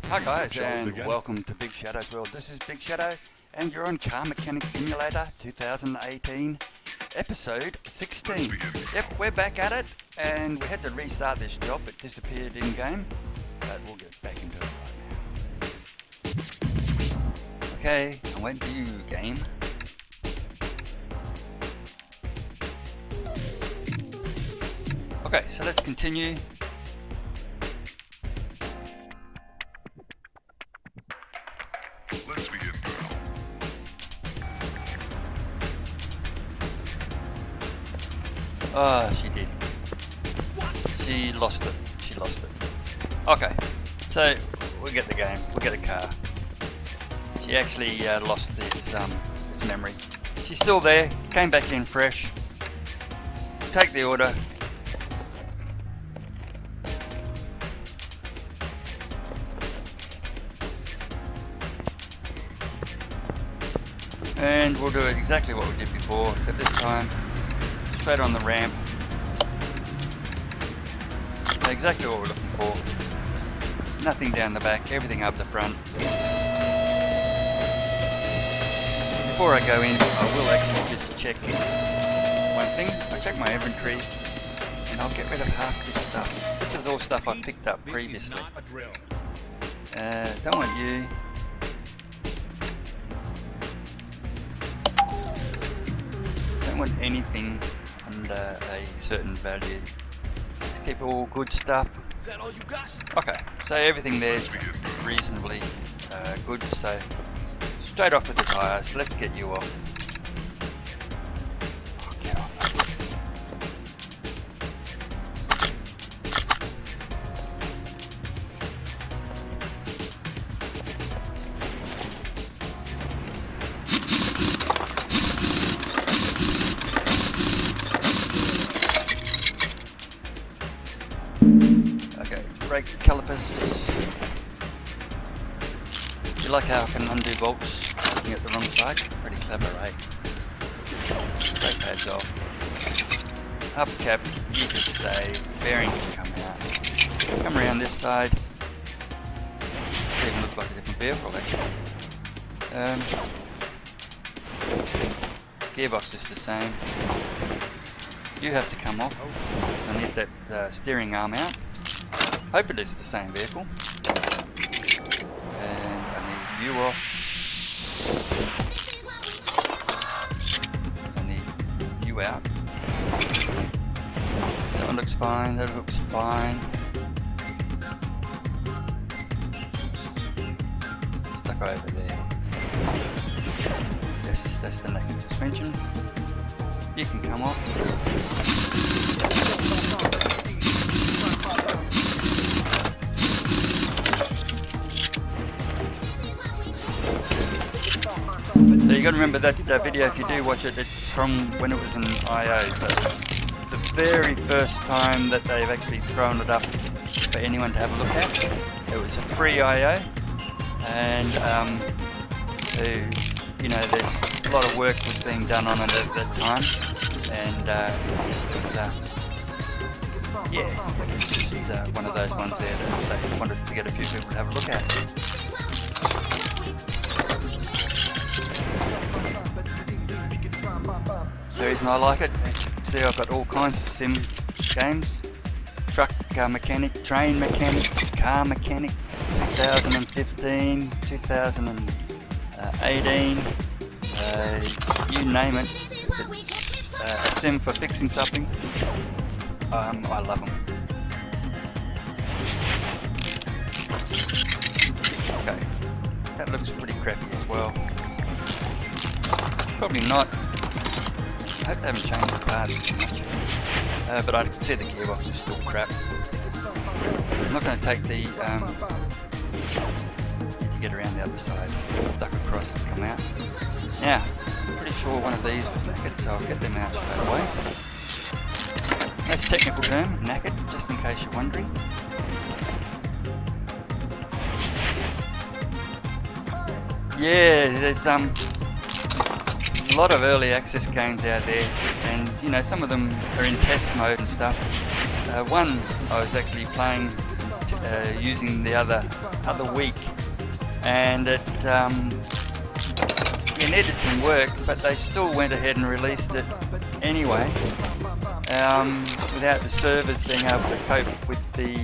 Hi guys, and welcome to BigShadowsWorld. This is Big Shadow, and you're on Car Mechanic Simulator 2018, episode 16. Yep, we're back at it, and we had to restart this job. It disappeared in-game, but we'll get back into it right now. Okay, I went to you, game. Okay, so let's continue. Let's begin now. Oh, she did. She lost it. She lost it. Okay, so we'll get the game. We'll get a car. She actually lost its memory. She's still there. Came back in fresh. Take the order. And we'll do exactly what we did before, except this time straight on the ramp. Exactly what we're looking for. Nothing down the back, everything up the front. Before I go in, I will actually just check one thing. I'll check my inventory and I'll get rid of half this stuff. This is all stuff I picked up previously. Don't want you. Don't want anything under a certain value. Let's keep all good stuff. Is that all you got? Okay, so everything there's reasonably good. So straight off with the tires. Let's get you off. Oh, get off. Okay, it's brake calipers. You like how I can undo bolts looking at the wrong side? Pretty clever, right? Brake pads off. Hubcap, you can stay. Bearing can come out. Come around this side. Doesn't even look like a different vehicle actually. Gearbox is the same. You have to come off. I need that steering arm out. Hope it is the same vehicle. And I need you off. I need you out. That one looks fine, that looks fine. Stuck over there. Yes, that's the naked suspension. You can come off. So you got to remember that video, if you do watch it, it's from when it was in IO, so it's the very first time that they've actually thrown it up for anyone to have a look at. It was a free IO, and you know, there's a lot of work was being done on it at that time, and yeah, it's just one of those ones there that they wanted to get a few people to have a look at. The reason I like it, as you can see, I've got all kinds of sim games. Truck mechanic, train mechanic, car mechanic, 2015, 2018, you name it. It's a sim for fixing something. I love them. Okay, that looks pretty crappy as well. Probably not. I hope they haven't changed the parts too much. But I can see the gearbox is still crap. I'm not going to take the... need to get around the other side. Stuck across and come out. Now, I'm pretty sure one of these was knackered, so I'll get them out straight away. That's a technical term, knackered, just in case you're wondering. Yeah, there's a lot of early access games out there, and you know, some of them are in test mode and stuff. One I was actually playing using the other week, and it needed some work, but they still went ahead and released it anyway, without the servers being able to cope with the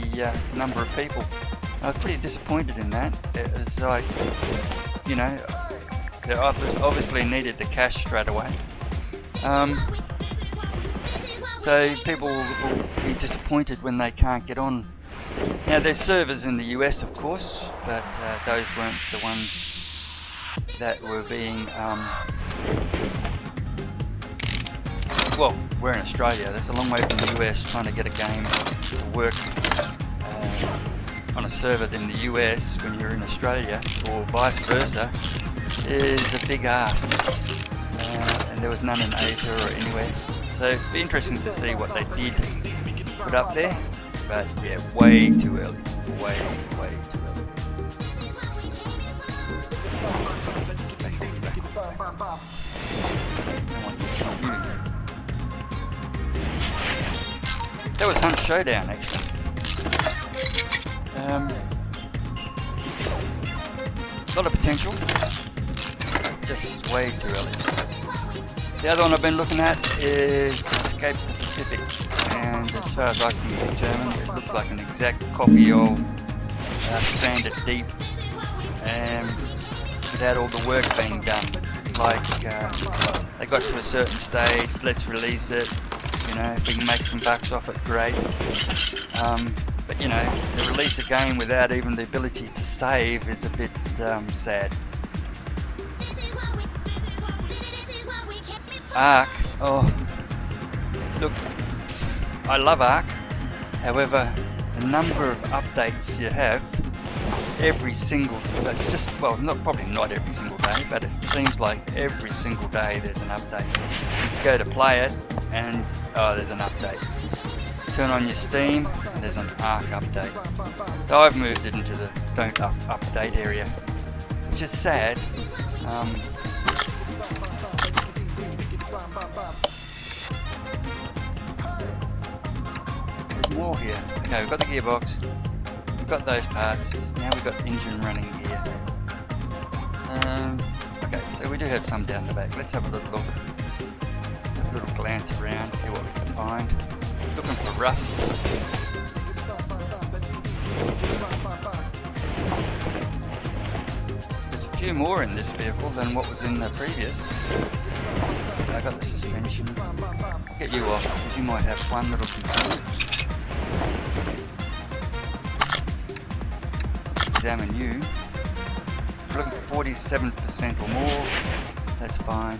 number of people. I was pretty disappointed in that. It was like, you know, they obviously needed the cash straight away. So people will be disappointed when they can't get on. Now there's servers in the US, of course, but those weren't the ones that were being, well, we're in Australia. That's a long way from the US. Trying to get a game to work on a server in the US when you're in Australia, or vice versa, is a big ask. And there was none in Asia or anywhere. So it'd be interesting to see what they did put up there. But yeah, way too early. Way too early. That was Hunt Showdown, actually. A lot of potential. Just way too early. The other one I've been looking at is Escape the Pacific, and as far as I can determine, it looks like an exact copy of Stranded Deep, without all the work being done. It's like they got to a certain stage, let's release it, you know, if we can make some bucks off it, great. But you know, to release a game without even the ability to save is a bit sad. Ark, oh, look, I love Ark, however, the number of updates you have every single, that's just, well, probably not every single day, but it seems like every single day there's an update. You go to play it, and oh, there's an update. Turn on your Steam, and there's an Ark update. So I've moved it into the don't update area, which is sad. There's more here. Okay, we've got the gearbox, we've got those parts, now we've got the engine running here. Okay, so we do have some down the back. Let's have a little look. Have a little glance around, see what we can find. Looking for rust. There's a few more in this vehicle than what was in the previous. I got the suspension. I'll get you off because you might have one little component. Examine you. We're looking for 47% or more. That's fine.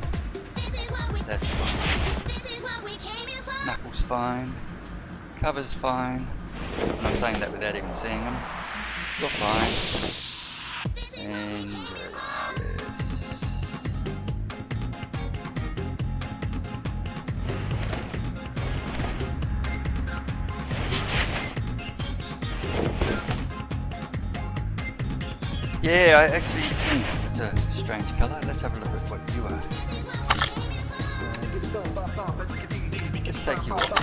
That's fine. Knuckles fine. Cover's fine. And I'm saying that without even seeing them. You're fine. And yes. Yeah, I actually think it's a strange colour. Let's have a look at what you are. Let's take you off. I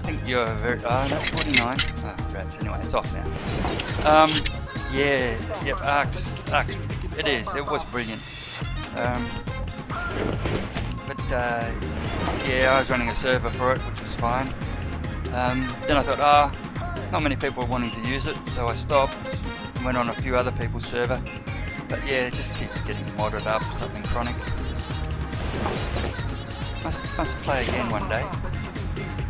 think you're very... Oh, that's 49. Oh, rats. Anyway, it's off now. Yeah, yep, Arks. It is. It was brilliant. Yeah, I was running a server for it, which was fine. Then I thought, not many people are wanting to use it, so I stopped. Went on a few other people's server, but yeah, it just keeps getting modded up, something chronic. Must play again one day,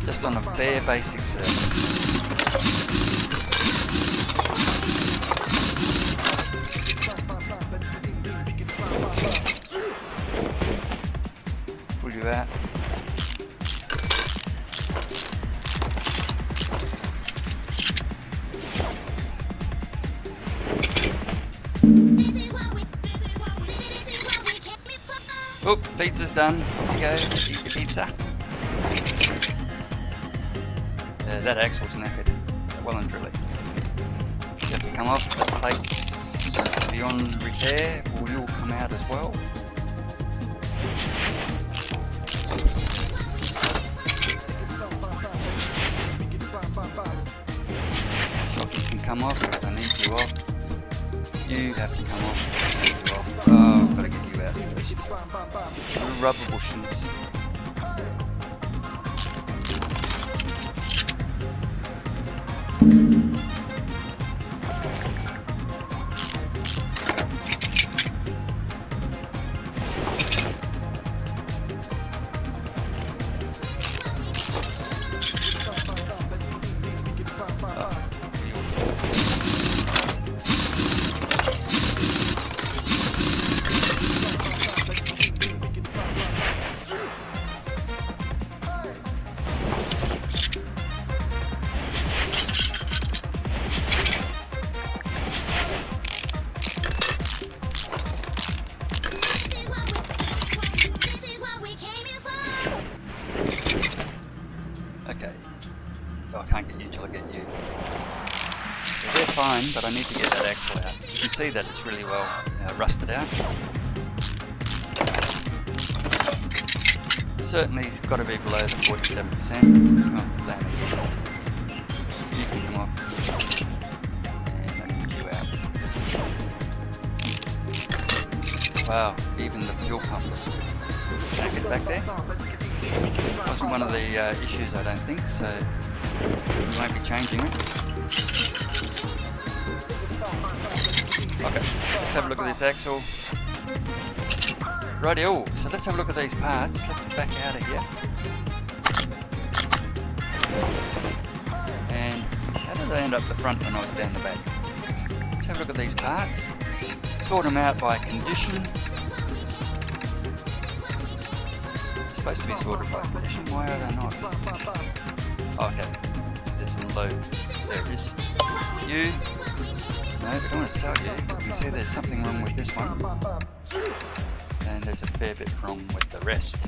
just on a bare basic server. Pull you out. Oh, pizza's done. Off you go. Eat your pizza. That axle's knackered. Well and truly. You have to come off. The plates beyond repair will come out as well. come off because I need you off. You have to come off. I need you off. Oh, I've got to get you out first. Little rubber bushings. Okay. Oh, I can't get you till I get you. So they're fine, but I need to get that axle out. You can see that it's really well rusted out. Certainly it's got to be below the 47%. Oh, same again. You can come off. And I need you out. Wow, even the fuel pump looks good. Can I get back there? Wasn't one of the issues, I don't think, so we won't be changing it. Okay, let's have a look at this axle. Rightio, so let's have a look at these parts. Let's back out of here. And how did they end up the front when I was down the back? Let's have a look at these parts. Sort them out by condition. Supposed to be sorted by condition. Why are they not? Oh, okay. Is there some load? There it is. You. No, we don't want to sell you. You can see there's something wrong with this one. And there's a fair bit wrong with the rest.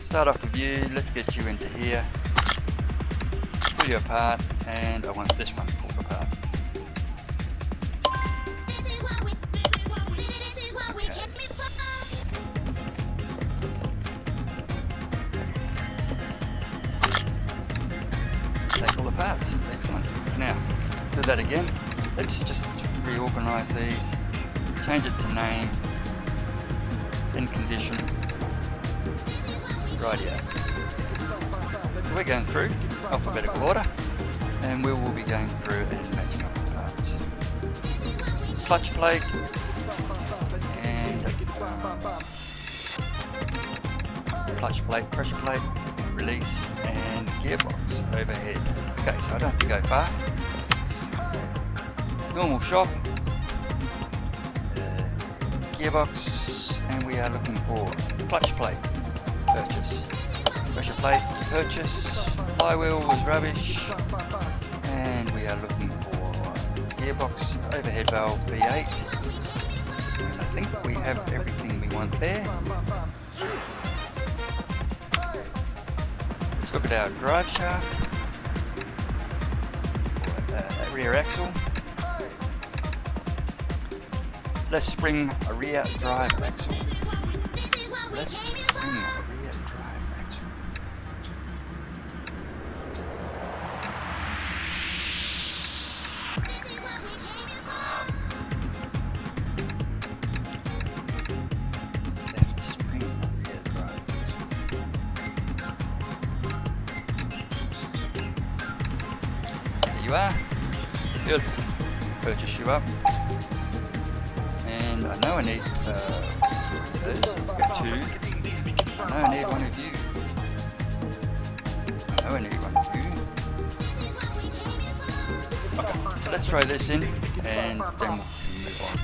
Start off with you. Let's get you into here. Pull you apart. And I want this one pulled apart. Take all the parts. Excellent. Now, do that again. Let's just reorganize these. Change it to name. Then condition. Rightio. So we're going through alphabetical order. And we will be going through and matching up the parts. Clutch plate. And clutch plate, pressure plate, release, and gearbox overhead. Okay, so I don't have to go far. Normal shop, gearbox, and we are looking for clutch plate, purchase, pressure plate, purchase, flywheel was rubbish, and we are looking for gearbox, overhead valve V8, and I think we have everything we want there. Let's look at our drive shaft, rear axle, left spring, a rear drive axle, left spring, a rear drive axle. Left spring, rear drive axle. There you are. Good. Purchase you up. And I know I need those. Got two. I know I need one of you. I know I need one of you. Okay, so let's throw this in and then we'll move on.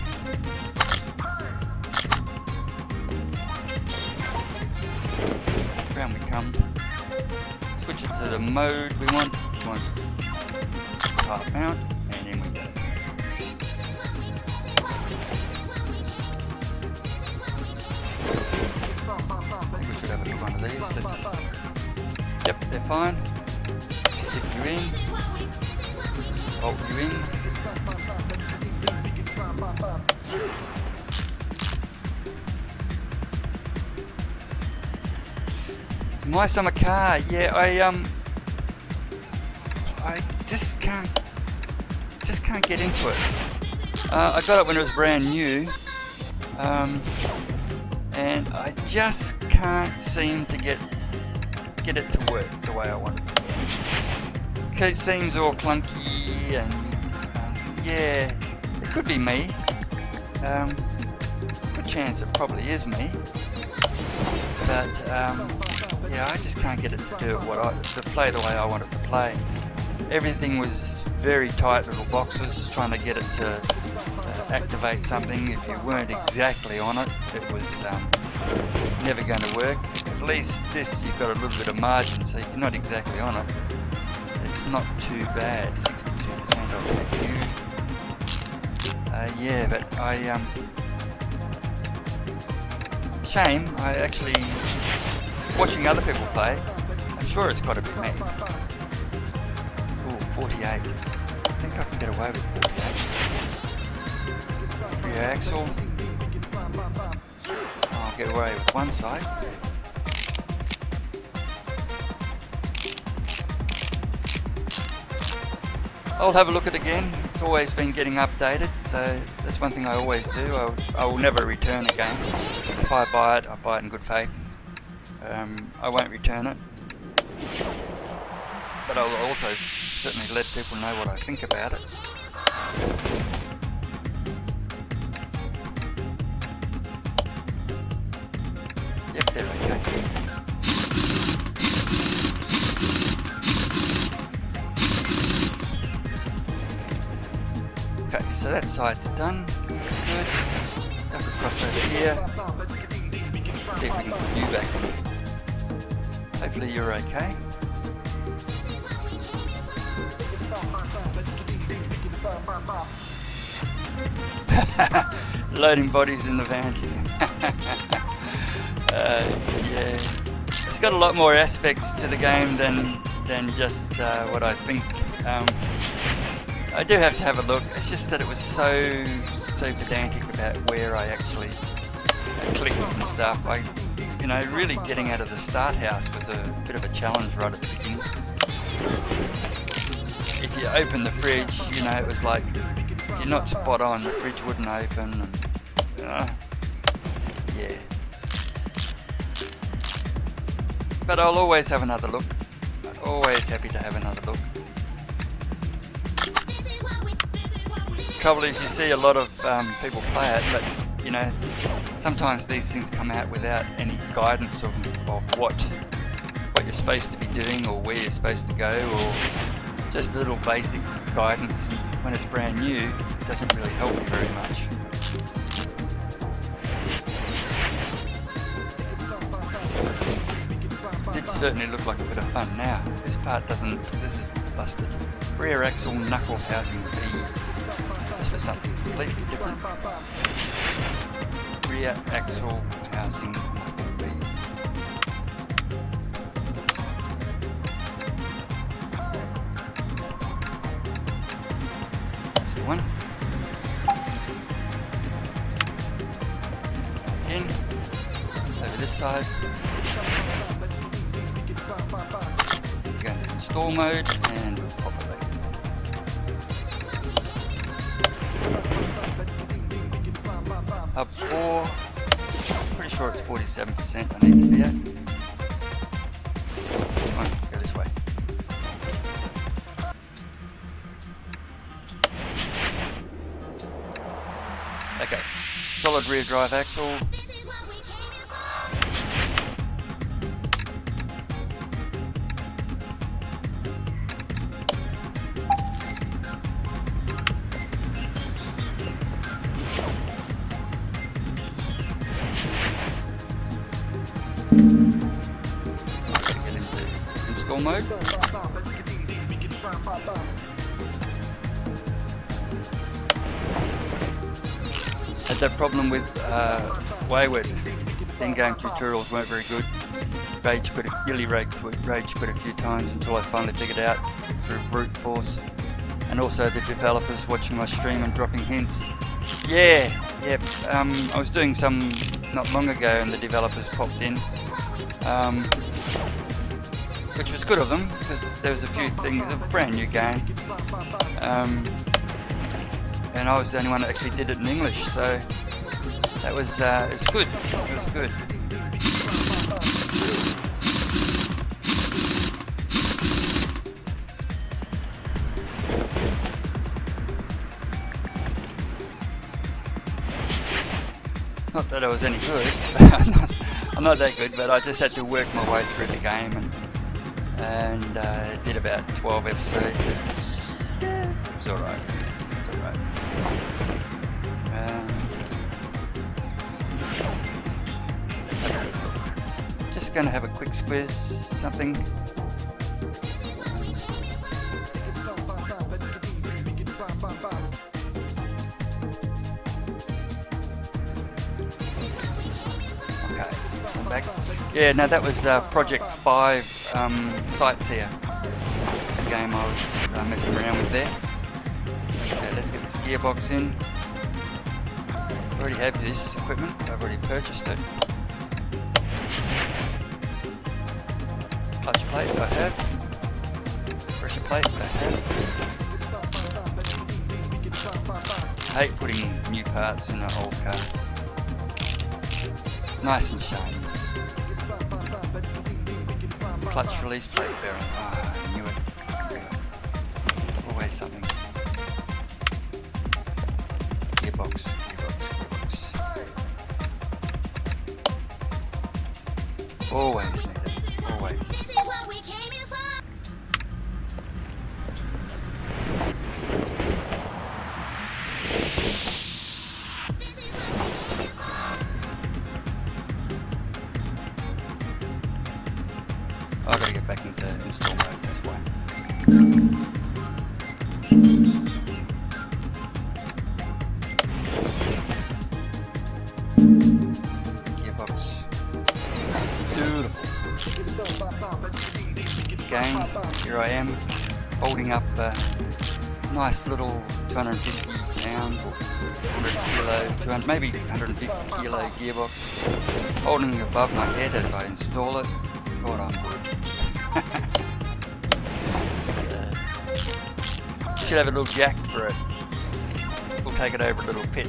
Round we come. Switch it to the mode we want. We want half mount, and in we go. I think we should have a look one of these. Yep, they're fine. Stick you in. Bolt you in. My summer car, yeah, I just can't can't get into it. I got it when it was brand new, and I just can't seem to get it to work the way I want it to. Okay, it seems all clunky, and yeah, it could be me. Good chance it probably is me, but yeah, I just can't get it to do it to play the way I want it to play. Everything was very tight little boxes, trying to get it to activate something. If you weren't exactly on it, it was never going to work. At least this, you've got a little bit of margin, so if you're not exactly on it, it's not too bad. 62% of you. Yeah, but shame. I actually, watching other people play, I'm sure it's got to be me. Ooh, 48. I think I can get away with 48. Rear axle. I'll get away with one side. I'll have a look at it again. It's always been getting updated, so that's one thing I always do. I will never return a game. If I buy it in good faith. I won't return it. But I'll also certainly let people know what I think about it. Yep, they're okay. Okay, so that side's done. Looks good. Duck across over here. See if we can put you back. Hopefully you're okay. Loading bodies in the van. Yeah, it's got a lot more aspects to the game than just what I think. I do have to have a look. It's just that it was so pedantic about where I actually clicked and stuff. Really getting out of the start house was a bit of a challenge right at the beginning. If you open the fridge, it was like, if you're not spot on, the fridge wouldn't open. And, yeah. But I'll always have another look. Always happy to have another look. Trouble is, you see a lot of people play it, but sometimes these things come out without any guidance of what you're supposed to be doing or where you're supposed to go, or just a little basic guidance. And when it's brand new, it doesn't really help you very much. It did certainly look like a bit of fun. Now, this part doesn't. This is busted. Rear axle knuckle housing B. Just for something completely different. Rear axle housing knuckle B. That's the one. In. Over this side. Go into install mode and populate. Hub 4, pretty sure it's 47% I need to be at. Come on, go this way. Okay, solid rear drive axle. Get into install mode. Had that problem with Wayward. In-game tutorials weren't very good. Nearly rage quit a few times until I finally figured out through brute force. And also the developers watching my stream and dropping hints. Yeah, yep. I was doing some not long ago and the developers popped in, which was good of them because there was a few things, a brand new game, and I was the only one that actually did it in English, so that was it's good. It was good. Not that I was any good. I'm not that good, but I just had to work my way through the game, and did about 12 episodes. It was alright. It's alright. Let's have a look. Just going to have a quick squiz, something. Yeah, no, that was Project 5 Sightseer. It's the game I was messing around with there. Okay, let's get this gearbox in. I already have this equipment, I've already purchased it. Clutch plate I have. Pressure plate I have. I hate putting new parts in an old car. Nice and shiny. Clutch release brake bearing. Ah, I knew it. Always something. Gearbox. Always need it. Always. I've got to get back into install mode, that's why. Gearbox. Beautiful. Again, here I am, holding up a nice little 250 pound, 100 kilo, maybe 150 kilo gearbox, holding above my head as I install it. God, I'm good. Should have a little jack for it. We'll take it over a little pit.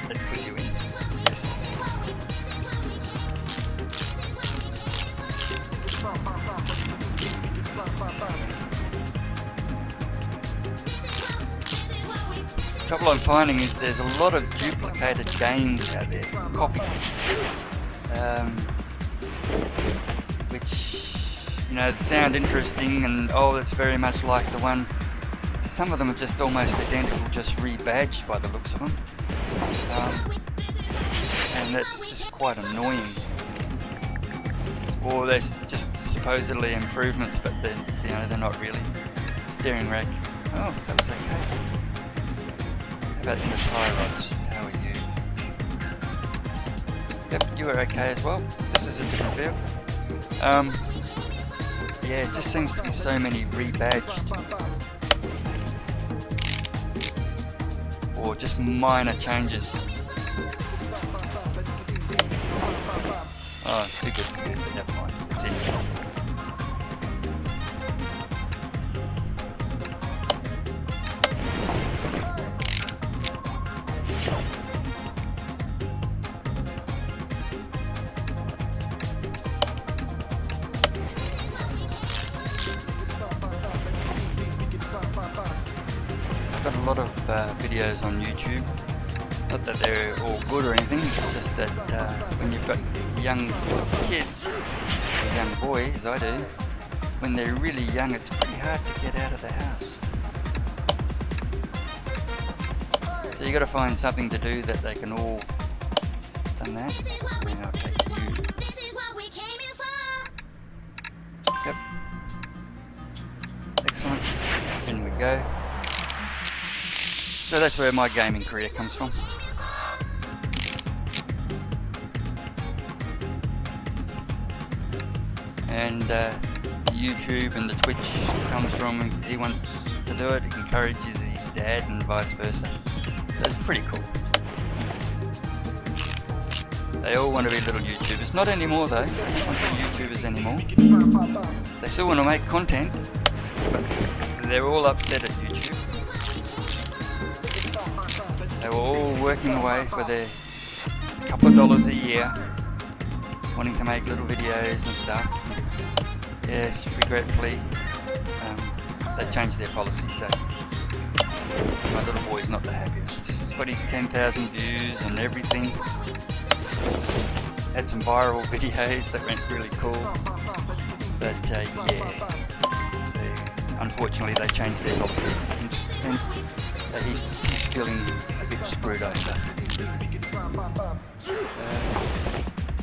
Let's put you in. Yes. Trouble I'm finding is there's a lot of duplicated games out there, copies. Which, you know, sound interesting and it's very much like the one. Some of them are just almost identical, just rebadged by the looks of them, and that's just quite annoying. Or there's just supposedly improvements, but then they're not really. Steering rack. Oh, that was okay. How about in the tyre rods? How are you? Yep, you were okay as well. This is a different vehicle. Yeah, it just seems to be so many rebadged or just minor changes. Oh, too good for you, but never mind. It's in. I've got a lot of videos on YouTube. Not that they're all good or anything, it's just that when you've got young kids, young boys, I do, when they're really young it's pretty hard to get out of the house. So you got to find something to do that they can all done that. And I'll take you. Yep. Excellent. In we go. So that's where my gaming career comes from. And YouTube and the Twitch comes from, he wants to do it, he encourages his dad and vice versa. That's pretty cool. They all want to be little YouTubers. Not anymore though, they don't want to be YouTubers anymore. They still want to make content, but they're all upset at YouTube. They were all working away for their couple of dollars a year, wanting to make little videos and stuff. Yes, regretfully, they changed their policy, so my little boy's not the happiest. He's got his 10,000 views and everything. Had some viral videos that went really cool, but yeah, unfortunately they changed their policy, and he's feeling a bit screwed over.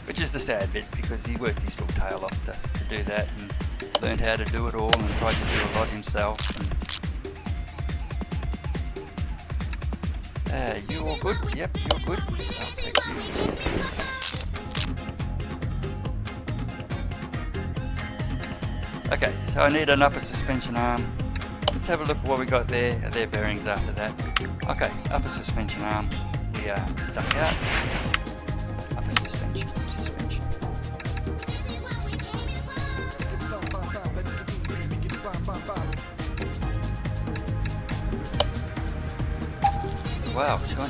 Which is the sad bit, because he worked his little tail off to do that, and learned how to do it all, and tried to do a lot himself. And, you all good? Yep, you're good. I'll take you. Okay, so I need an upper suspension arm. Let's have a look at what we got there. Their bearings after that. Okay, upper suspension arm. We are duck out. Upper suspension. Wow, $200.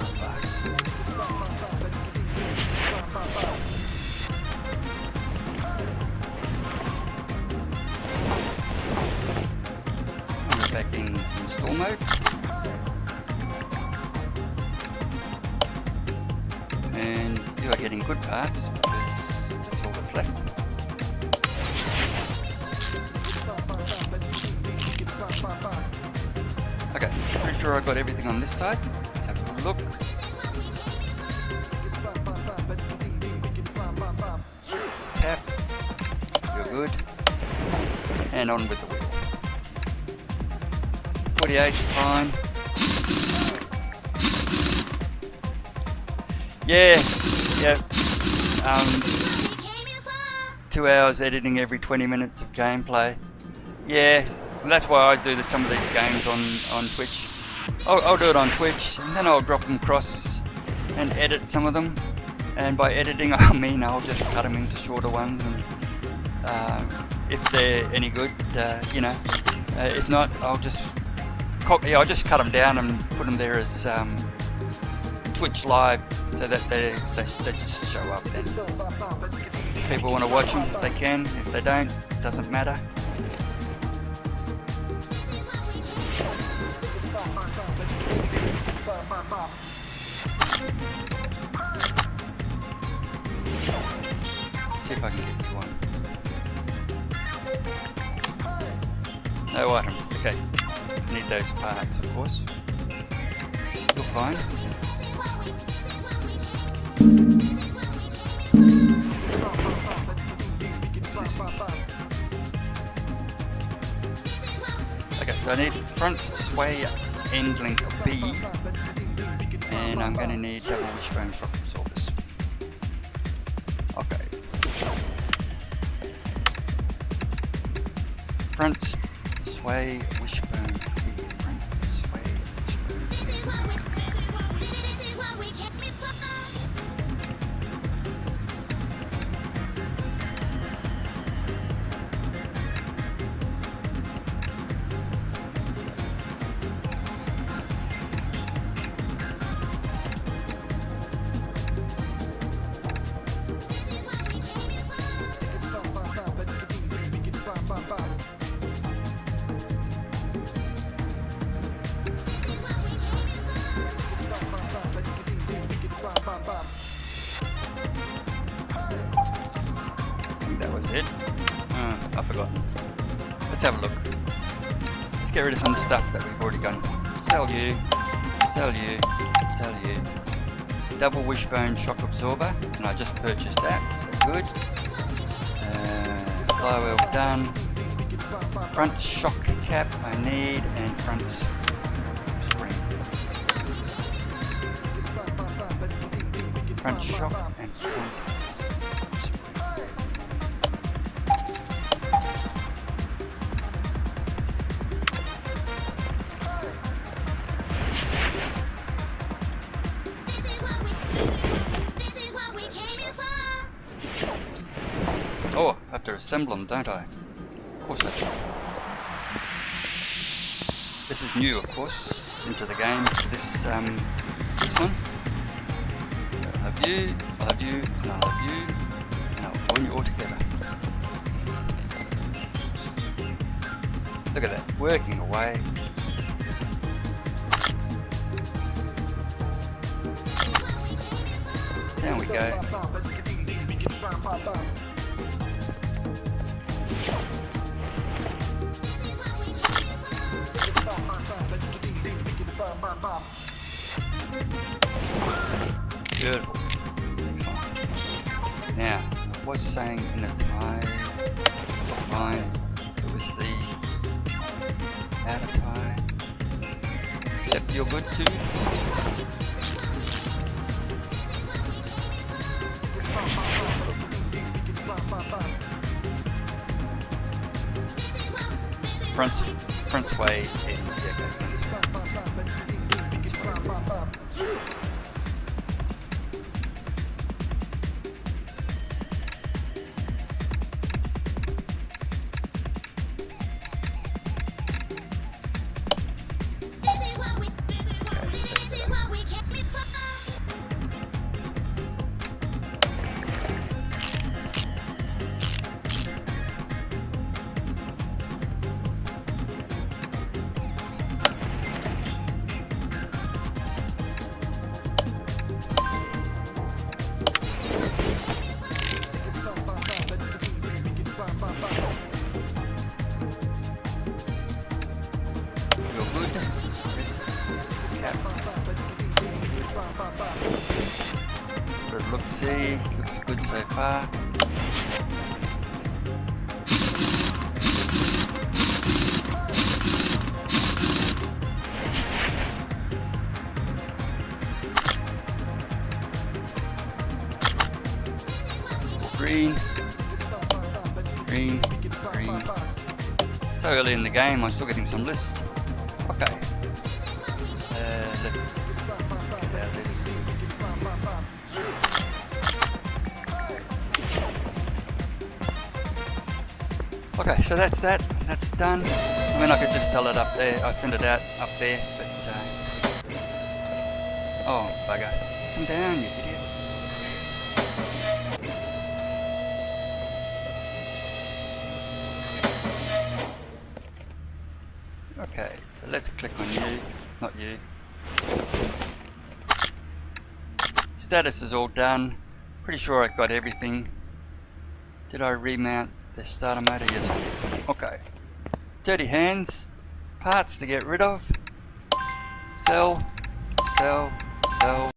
We're back in install mode. And you are getting good parts, because that's all that's left. Okay, pretty sure I got everything on this side. Let's have a look. Tap. You're good. And on with the wheel. 48's fine. Yeah. 2 hours editing every 20 minutes of gameplay. Yeah. And that's why I do some of these games on Twitch. I'll do it on Twitch, and then I'll drop them across and edit some of them. And by editing, I mean I'll just cut them into shorter ones, and if they're any good, you know. If not, I'll just cut them down and put them there as Twitch live, so that they just show up. Then if people want to watch them, they can. If they don't, it doesn't matter. See if I can get you one. No items. Okay. Need those parts, of course. You're fine. Okay, so I need front sway end link B, and I'm going to need double wishbone shock absorbers. Okay. Front sway wishbone B. Front sway wishbone B. That was it. I forgot. Let's have a look. Let's get rid of some stuff that we've already done. Sell you. Double wishbone shock absorber, and I just purchased that, so good. Flywheel done. Front shock cap I need, and front spring. Front shock and front. Oh, I have to assemble them, don't I? Of course I do. This is new, of course, into the game. This this one. So I love you, I love you, and I love you, and I'll join you all together. Look at that, working away. Down we go. Beautiful. Excellent. Now, I was saying in the tie line, it was the outer tie. Yep, you're good too. Front's way in. Yeah, go front's way. See, looks good so far. Green, green, green. So early in the game, I'm still getting some lists. Okay, let's get out of this. Okay, so that's that. That's done. I mean, I could just sell it up there. I send it out up there, but oh bugger! Come down, you idiot! Okay, so let's click on you, not you. Status is all done. Pretty sure I got everything. Did I remount the starter motor? Yes, I did. Okay. Dirty hands. Parts to get rid of. Sell. Sell. Sell.